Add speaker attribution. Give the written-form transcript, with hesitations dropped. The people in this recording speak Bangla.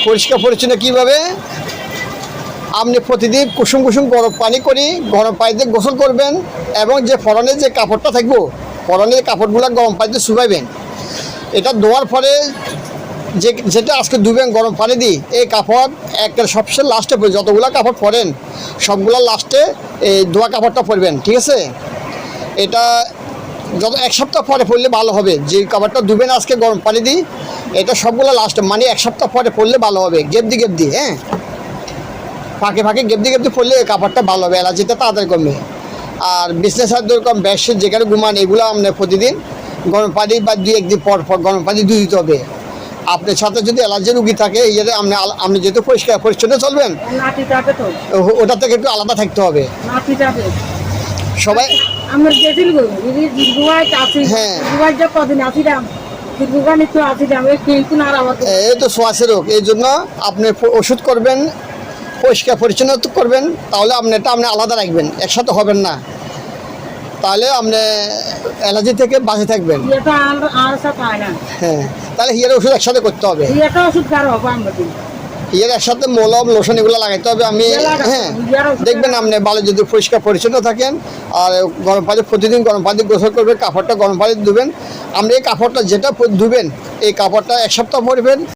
Speaker 1: পরিষ্কার পরিচ্ছন্ন কীভাবে? আপনি প্রতিদিন কুসুম কুসুম গরম পানি করি গরম পানিতে গোসল করবেন এবং যে পরনের যে কাপড়টা থাকবো পরনের কাপড়গুলো গরম পানিতে শুকাইবেন। এটা ধোয়ার পরে যেটা আজকে ধুবেন গরম পানি দিই, এই কাপড় একটা সবচেয়ে লাস্টে যতগুলো কাপড় পরেন সবগুলো লাস্টে এই ধোয়া কাপড়টা পরবেন, ঠিক আছে? এটা যত এক সপ্তাহ পরে পরলে ভালো হবে। যে কাপড়টা ধুবেন আজকে গরম পানি দিই, এটা সবগুলো লাস্টে মানে এক সপ্তাহ পরে পরলে ভালো হবে। গেপ দি হ্যাঁ, ফাঁকে ফাঁকে গেপ দি পরলে এই কাপড়টা ভালো হবে, অ্যালার্জিটা তাড়াতাড়ি কমবে। আর বিছনা চাদর এরকম বেডশিট যেখানে ঘুমান এগুলো আপনি প্রতিদিন গরম পানি বা 2-1 দিন পর গরম পানি ধুয়ে দিতে হবে। আপনার সাথে যদি অ্যালার্জি রুগী থাকে এই যে আপনি যেহেতু পরিষ্কার পরিচ্ছন্ন চলবেন, ওটা থেকে একটু আলাদা থাকতে হবে সবাই। হ্যাঁ, এই তো শ্বাসের রোগ, এই জন্য আপনি ওষুধ করবেন, পরিষ্কার পরিচ্ছন্ন করবেন, তাহলে আপনি আলাদা রাখবেন, একসাথে হবেন না, তাহলে আপনি অ্যালার্জি থেকে বাঁচে থাকবেন। হ্যাঁ, তাহলে হিয়ার ওষুধ একসাথে করতে হবে। হিয়ার একসাথে মলম লোশন এগুলো লাগাইতে হবে। হ্যাঁ, দেখবেন আপনি ভালো যদি পরিষ্কার পরিচ্ছন্ন থাকেন। আর গরম পানি প্রতিদিন গরম পানি গোসল করবেন, কাপড়টা গরম পানি ধুবেন। আপনি এই কাপড়টা যেটা ধুবেন এই কাপড়টা এক সপ্তাহ পরবেন।